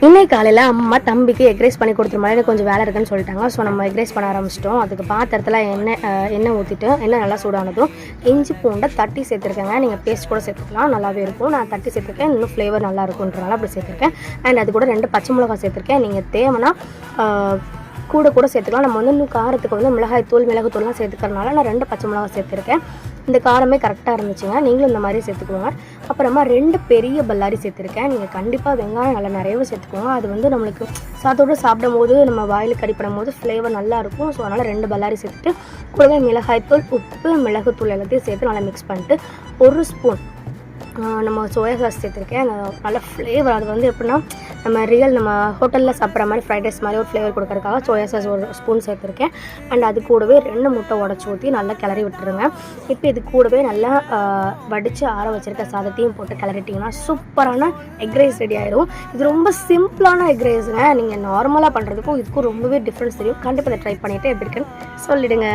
இன்னைக்கு காலையில் அம்மா தம்பிக்கு எக் ரைஸ் பண்ணி கொடுத்துருமா, எனக்கு கொஞ்சம் வேலை இருக்குன்னு சொல்லிட்டாங்க. ஸோ நம்ம எக் ரைஸ் பண்ண ஆரம்பிச்சிட்டோம். அதுக்கு பாத்திரத்தில் எண்ணெய் ஊற்றிட்டு எண்ணெய் நல்லா சூடானதும் இஞ்சி பூண்டை தட்டி சேர்த்துருக்கேங்க. நீங்கள் பேஸ்ட் கூட சேர்த்துக்கலாம், நல்லாவே இருக்கும். நான் தட்டி சேர்த்துருக்கேன், இன்னும் ஃப்ளேவர் நல்லா இருக்குன்றனால அப்படி சேர்த்துருக்கேன். அண்ட் அது கூட 2 பச்சை மிளகாய் சேர்த்துருக்கேன். நீங்கள் தேவைன்னா கூட சேர்த்துக்கலாம். நம்ம இன்னும் காரத்துக்கு மிளகுத்தூள்லாம் சேர்த்துக்கிறதுனால நான் 2 பச்சை மிளகாய் சேர்த்துருக்கேன். இந்த காரமே கரெக்டாக இருந்துச்சுங்க. நீங்களும் இந்த மாதிரி சேர்த்துக்குவோங்க. அப்புறமா 2 பெரிய பல்லாரி சேர்த்துருக்கேன். நீங்கள் கண்டிப்பாக வெங்காயம் நல்லா நிறையவே சேர்த்துக்குவோங்க. அது நம்மளுக்கு சாத்தோடு சாப்பிடும் போது நம்ம வாயில் கடிப்படும் போது ஃப்ளேவர் நல்லாயிருக்கும். ஸோ அதனால் 2 பல்லாரி சேர்த்துட்டு கூடவே மிளகாய்த்தூள், உப்பு, மிளகுத்தூள் எல்லாத்தையும் சேர்த்து நல்லா மிக்ஸ் பண்ணிட்டு 1 ஸ்பூன் நம்ம சோயா சாஸ் சேர்த்துருக்கேன். நல்ல ஃப்ளேவர். அது எப்படின்னா நம்ம ஹோட்டலில் சாப்பிட்ற மாதிரி ஃப்ரைட் ரைஸ் மாதிரி ஒரு ஃப்ளேவர் கொடுக்கறதுக்காக சோயா சாஸ் 1 ஸ்பூன் சேர்த்துருக்கேன். அண்ட் அது கூடவே 2 முட்டை உடச்சி ஊற்றி நல்லா கிளறி விட்டுருங்க. இப்போ இது கூடவே நல்லா வடித்து ஆற வச்சுருக்க சாதத்தையும் போட்டு கிளறிட்டிங்கன்னா சூப்பரான எக் ரைஸ் ரெடி ஆயிடும். இது ரொம்ப சிம்பிளான எக் ரைஸுங்க. நீங்கள் நார்மலாக பண்ணுறதுக்கும் இதுக்கும் ரொம்பவே டிஃப்ரென்ஸ் தெரியும். கண்டிப்பாக இதை ட்ரை பண்ணிவிட்டு எப்படி இருக்குன்னு சொல்லிவிடுங்க.